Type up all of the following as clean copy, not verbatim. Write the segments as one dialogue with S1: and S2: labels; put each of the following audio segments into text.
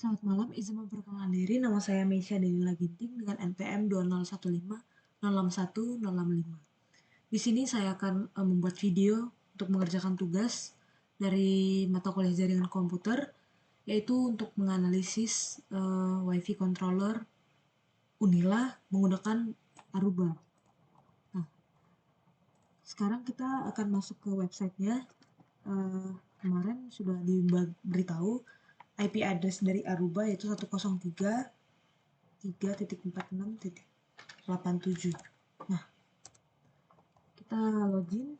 S1: Selamat malam, izin memperkenalkan diri. Nama saya Meisya Denila Ginting dengan NPM 201506165. Di sini saya akan membuat video untuk mengerjakan tugas dari mata kuliah jaringan komputer, yaitu untuk menganalisis WiFi controller Unila menggunakan Aruba. Nah, sekarang kita akan masuk ke websitenya. Kemarin sudah diberitahu IP address dari Aruba yaitu 103.3.46.87. Nah, kita login,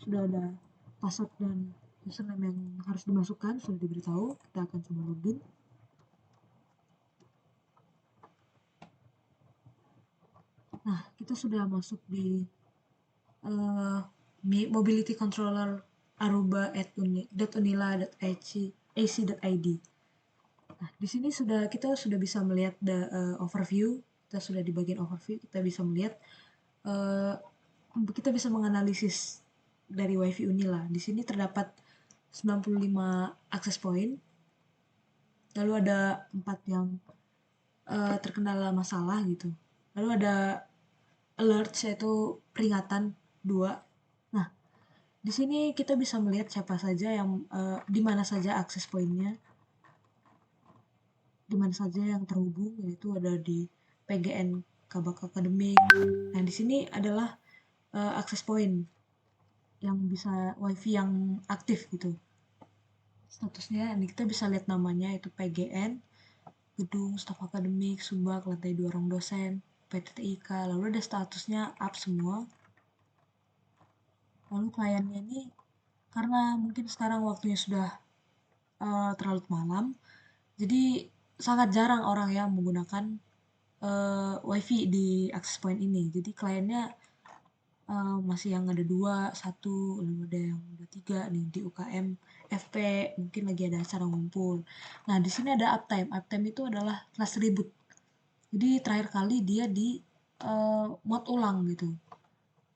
S1: sudah ada password dan username yang harus dimasukkan, sudah diberitahu. Kita akan coba login. Nah, kita sudah masuk di mobility controller aruba.unila.ac.id. Nah, di sini kita sudah bisa melihat overview. Kita sudah di bagian overview, kita bisa melihat kita bisa menganalisis dari WiFi Unila. Di sini terdapat 95 access point. Lalu ada 4 yang terkendala masalah gitu. Lalu ada alert, yaitu peringatan 2. Nah, di sini kita bisa melihat siapa saja yang di mana saja access point-nya, di mana saja yang terhubung, yaitu ada di PGN Kabak Akademik. Nah, di sini adalah access point yang bisa WiFi yang aktif gitu. Statusnya ini kita bisa lihat namanya, itu PGN, Gedung Staf Akademik, Subak, lantai 2 ruang dosen, PTTIK. Lalu ada statusnya up semua. Lalu kliennya ini, karena mungkin sekarang waktunya sudah terlalu malam, jadi sangat jarang orang yang menggunakan WiFi di access point ini. Jadi kliennya masih yang ada 2, 1, lalu ada yang udah 3 nih di UKM, FP, mungkin lagi ada acara ngumpul. Nah, di sini ada uptime. Uptime itu adalah kelas reboot. Jadi terakhir kali dia di mod ulang gitu.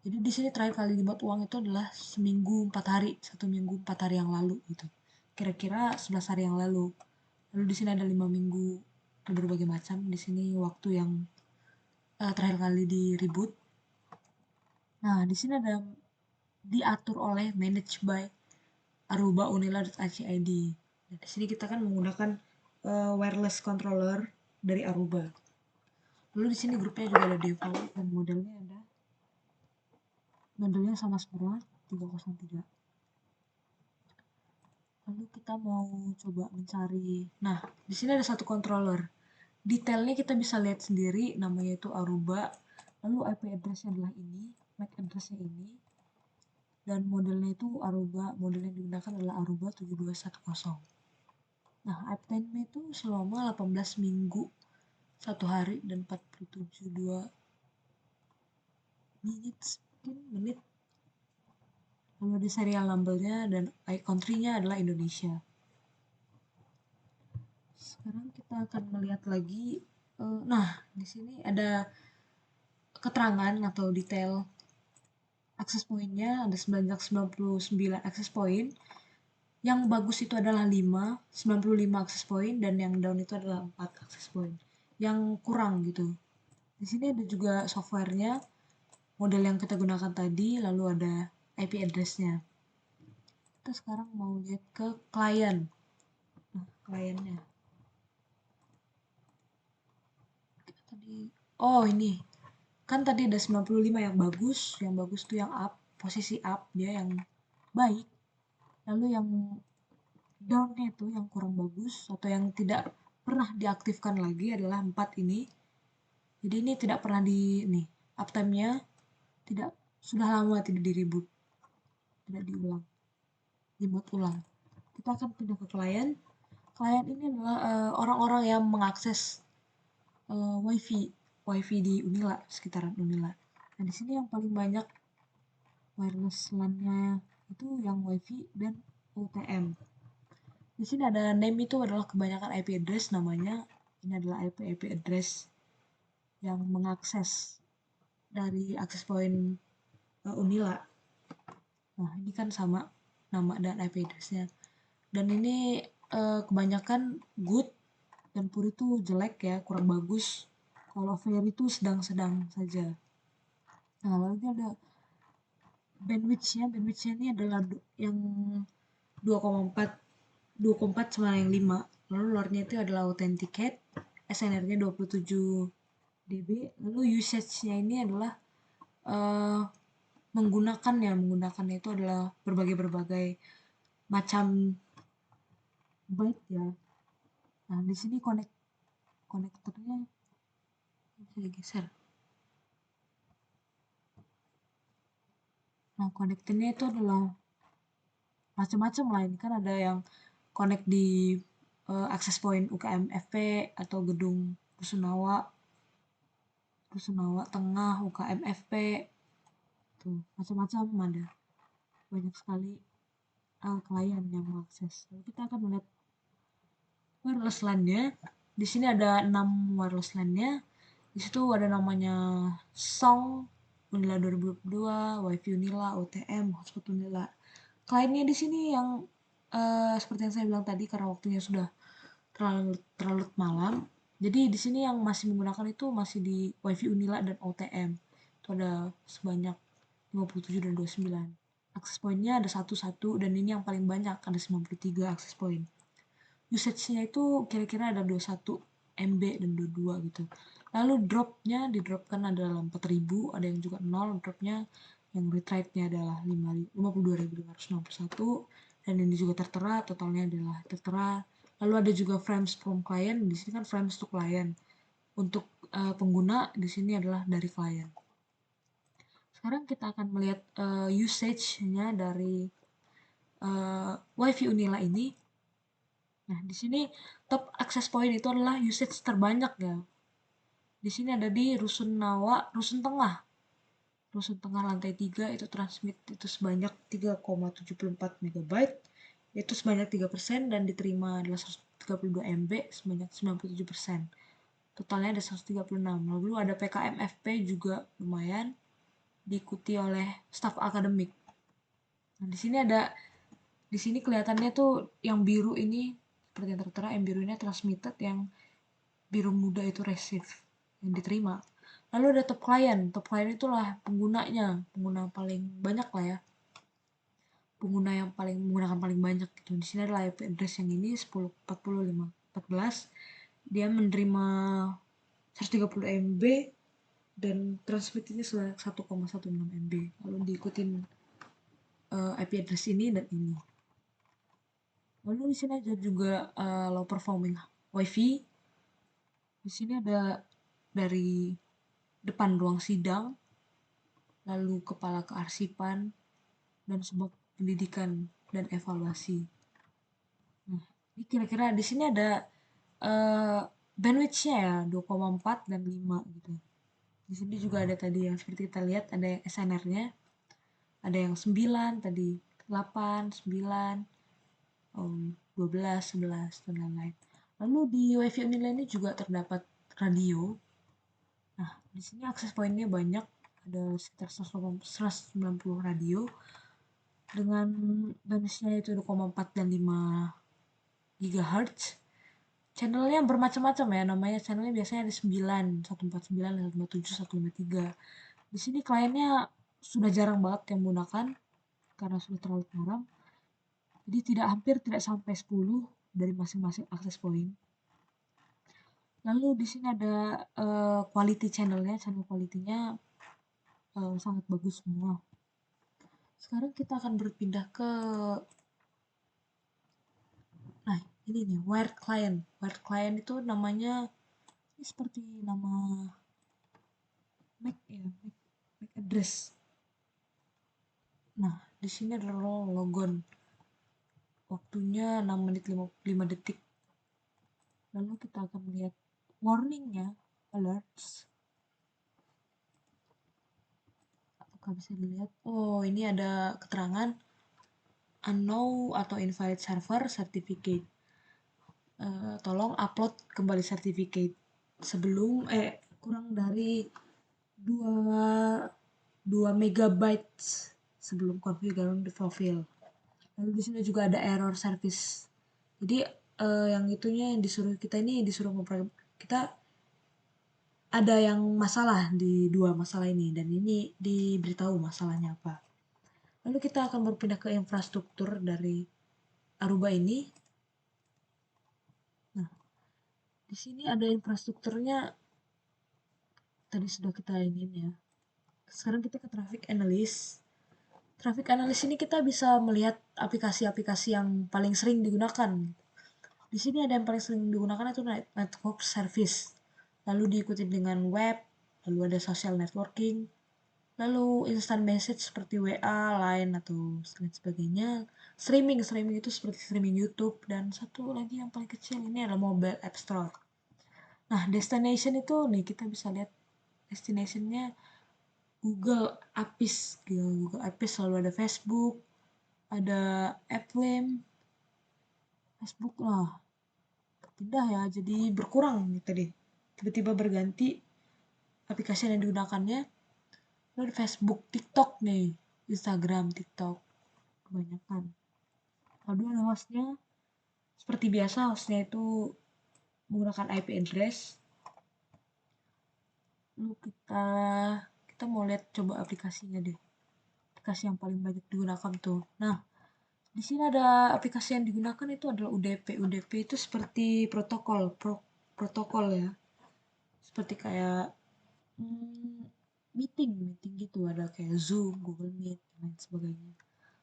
S1: Jadi di sini terakhir kali di mod ulang itu adalah seminggu 4 hari, 1 minggu 4 hari yang lalu gitu. Kira-kira 11 hari yang lalu. Lalu di sini ada 5 minggu, ada berbagai macam. Di sini waktu yang terakhir kali di reboot. Nah, di sini ada diatur oleh managed by Aruba Unila.ac.id. Nah, di sini kita kan menggunakan wireless controller dari Aruba. Lalu di sini grupnya juga ada default dan modelnya sama semua 303. Lalu kita mau coba mencari. Nah, di sini ada satu controller. Detailnya kita bisa lihat sendiri, namanya itu Aruba. Lalu IP address-nya adalah ini, MAC address-nya ini. Dan modelnya itu Aruba, model yang digunakan adalah Aruba 7210. Nah, uptime-nya itu selama 18 minggu 1 hari dan 47 menit. Lalu ada serial number-nya dan country-nya adalah Indonesia. Sekarang kita akan melihat lagi. Nah, di sini ada keterangan atau detail access point-nya. Ada 999 access point. Yang bagus itu adalah 95 access point, dan yang down itu adalah 4 access point. Yang kurang gitu. Di sini ada juga software-nya, model yang kita gunakan tadi, lalu ada IP address-nya. Kita sekarang mau lihat ke klien. Nah, kliennya. Ini. Kan tadi ada 95 yang bagus tuh yang up, posisi up, dia yang baik. Lalu yang down-nya itu yang kurang bagus atau yang tidak pernah diaktifkan lagi adalah 4 ini. Jadi ini tidak pernah uptime-nya sudah lama tidak di reboot, tidak diulang, di mod ulang. Kita akan pindah ke klien. Klien ini adalah orang-orang yang mengakses WiFi di Unila, sekitaran Unila. Nah, di sini yang paling banyak wireless LAN-nya itu yang WiFi dan UTM. Di sini ada name, itu adalah kebanyakan IP address namanya. Ini adalah IP address yang mengakses dari access point Unila. Nah, ini kan sama nama dan IP address-nya. Dan ini kebanyakan good dan poor itu jelek ya, kurang bagus. Kalau very itu sedang-sedang saja. Nah, lalu ada bandwidthnya ini adalah yang 2,4 2,4 sama yang 5. Lalu luarnya itu adalah authenticate, SNR-nya 27 dB. Lalu usage-nya ini adalah uh, menggunakannya itu adalah berbagai macam byte ya. Nah, di sini konektornya bisa digeser. Nah, konektornya itu adalah macam-macam lah. Ini kan ada yang connect di access point UKM FP atau gedung Rusunawa Tengah UKM FP. Tuh, macam-macam ada. Banyak sekali klien yang mengakses. Lalu kita akan melihat wireless LAN-nya. Di sini ada 6 wireless LAN-nya. Di situ ada namanya Song, Unila 2022, Wi-Fi Unila, OTM, Hotspot Unila. Kliennya di sini yang seperti yang saya bilang tadi, karena waktunya sudah terlalu malam. Jadi di sini yang masih menggunakan itu masih di Wi-Fi Unila dan OTM. Itu ada sebanyak 57 dan 29. Akses pointnya ada 1 dan ini yang paling banyak, ada 93 akses point. Usage-nya itu kira-kira ada 21 MB dan 22 gitu. Lalu dropnya didropkan adalah 4000, ada yang juga 0 dropnya, yang retrieve-nya adalah 52.561, dan ini juga tertera, totalnya adalah tertera. Lalu ada juga frames from client, di sini kan frames to client. Untuk pengguna di sini adalah dari client. Sekarang kita akan melihat usage-nya dari Wi-Fi Unila ini. Nah, di sini top access point itu adalah usage terbanyak ya. Di sini ada di Rusun Tengah. Rusun Tengah lantai 3 itu transmit itu sebanyak 3,74 MB, itu sebanyak 3%, dan diterima adalah 132 MB sebanyak 97%. Totalnya ada 136. Lalu ada PKMFP juga lumayan, diikuti oleh staf akademik. Nah, di sini kelihatannya tuh yang biru ini seperti yang tertera, yang biru ini transmitted, yang biru muda itu receive, yang diterima. Lalu ada top client itulah pengguna paling banyak lah ya, pengguna yang paling menggunakan paling banyak gitu. Di sini adalah IP address yang ini 10.45.14, dia menerima 130 MB dan transmit ini sebanyak 1,16 MB. Lalu diikutin IP address ini dan ini. Lalu di sini ada juga low performing WiFi. Di sini ada dari depan ruang sidang, lalu kepala kearsipan, dan sebab pendidikan dan evaluasi. Nah, ini kira-kira di sini ada bandwidth-nya ya 2,4 dan 5 gitu. Di sini juga ada tadi yang seperti kita lihat, ada yang SNR-nya, ada yang 9 tadi, 8, 9, 12, 11, dan lain-lain. Lalu di Wi-Fi Unila ini juga terdapat radio. Nah, di sini akses pointnya banyak, ada sekitar 190 radio dengan bandwidth-nya itu 2,4 dan 5 GHz. Channelnya bermacam-macam ya, namanya channelnya biasanya ada 9, 149, 157, 153. Di sini kliennya sudah jarang banget yang menggunakan karena sudah terlalu malam. Jadi hampir tidak sampai 10 dari masing-masing akses point. Lalu di sini ada quality channelnya, channel quality-nya sangat bagus semua. Sekarang kita akan berpindah ke ini nih, wired client. Wired client itu namanya ini seperti nama MAC ya, MAC address. Nah, di sini adalah logon. Waktunya 6 menit 5 detik. Lalu kita akan melihat warningnya, alerts. Apakah bisa dilihat? Oh, ini ada keterangan unknown atau invalid server certificate. Tolong upload kembali certificate sebelum kurang dari 2 megabytes sebelum configuration di profile. Lalu di sini juga ada error service. Jadi yang itunya yang disuruh kita ini disuruh kita ada yang masalah di dua masalah ini dan ini diberitahu masalahnya apa. Lalu kita akan berpindah ke infrastruktur dari Aruba ini. Nah, di sini ada infrastrukturnya tadi sudah kita ini ya. Sekarang kita ke traffic analyst. Traffic analyst ini kita bisa melihat aplikasi-aplikasi yang paling sering digunakan. Di sini ada yang paling sering digunakan itu network service. Lalu diikuti dengan web, lalu ada social networking, lalu instant message seperti WA, Line atau lain sebagainya. Streaming itu seperti streaming YouTube dan satu lagi yang paling kecil ini adalah mobile app store. Nah, destination itu nih kita bisa lihat destinationnya Google Apps, Google Apps selalu ada Facebook, ada AppWame, Facebook lah pindah ya jadi berkurang gitu deh tiba-tiba berganti aplikasi yang digunakannya lalu Facebook, TikTok nih, Instagram, TikTok kebanyakan. Lalu ada hostnya seperti biasa hostnya itu menggunakan IP address. Lalu kita mau lihat coba aplikasinya deh, aplikasi yang paling banyak digunakan tuh. Nah, di sini ada aplikasi yang digunakan itu adalah UDP. UDP itu seperti protokol ya, seperti kayak meeting gitu, ada kayak Zoom, Google Meet, dan lain sebagainya.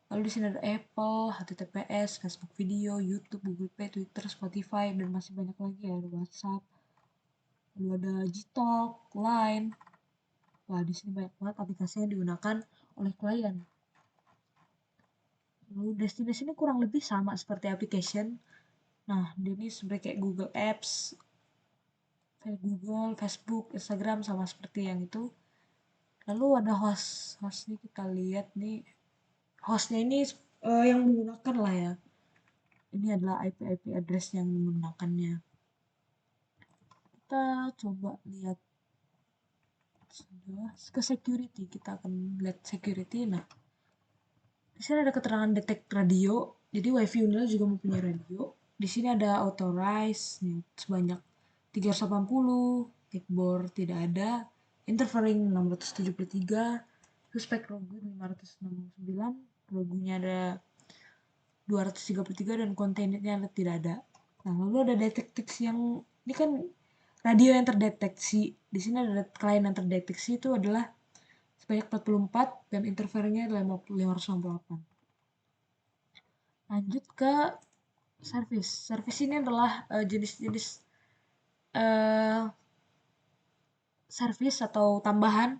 S1: Lalu di sini ada Apple, HTTPS, Facebook Video, YouTube, Google Play, Twitter, Spotify, dan masih banyak lagi ya, ada WhatsApp, lalu ada Gtalk, Line. Wah, di sini banyak banget aplikasi yang digunakan oleh klien. Lalu destinasi ini kurang lebih sama seperti application. Nah, ini sebenarnya kayak Google Apps, kayak Google, Facebook, Instagram sama seperti yang itu. Lalu ada host nih kita lihat nih hostnya ini yang menggunakan lah ya. Ini adalah IP address yang menggunakannya. Kita coba lihat ke security. Kita akan lihat security. Nah, di sini ada keterangan detect radio. Jadi WiFi Unila juga mempunyai radio. Di sini ada authorize nih, sebanyak 380, kickboard tidak ada, interfering 673, suspek rogu 569, rogunya ada 233 dan kontainernya tidak ada. Nah, lalu ada deteksi yang ini kan radio yang terdeteksi. Di sini ada klien yang terdeteksi itu adalah sebanyak 44 dan interferennya adalah 568. Lanjut ke service. Service ini adalah jenis-jenis service atau tambahan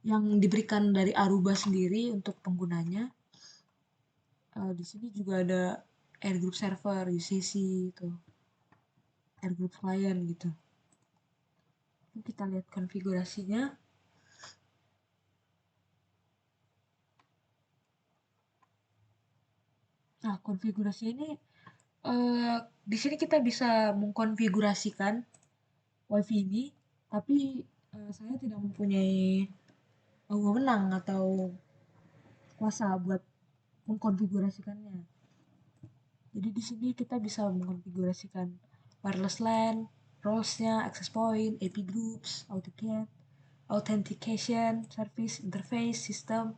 S1: yang diberikan dari Aruba sendiri untuk penggunanya. Di sini juga ada AirGroup Server, UCC itu, AirGroup Client gitu. Kita lihat konfigurasinya. Nah, konfigurasi ini di sini kita bisa mengkonfigurasikan WiFi ini, tapi saya tidak mempunyai wewenang atau kuasa buat mengkonfigurasikannya. Jadi di sini kita bisa mengkonfigurasikan wireless LAN, roles-nya, access point, AP groups, AutoCAD, authentication, service, interface, system,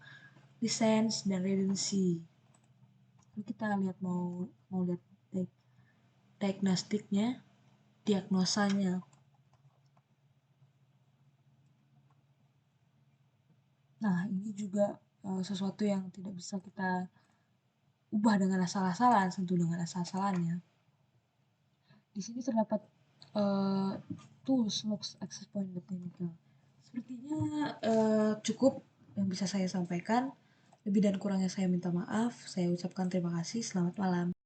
S1: license, dan redundancy. Lalu kita lihat mau lihat diagnostiknya, diagnosanya. Nah, ini juga sesuatu yang tidak bisa kita ubah dengan asal-asalan, sentuh dengan asal-asalannya. Di sini terdapat tools logs access point technical. Sepertinya cukup yang bisa saya sampaikan. Lebih dan kurangnya saya minta maaf. Saya ucapkan terima kasih. Selamat malam.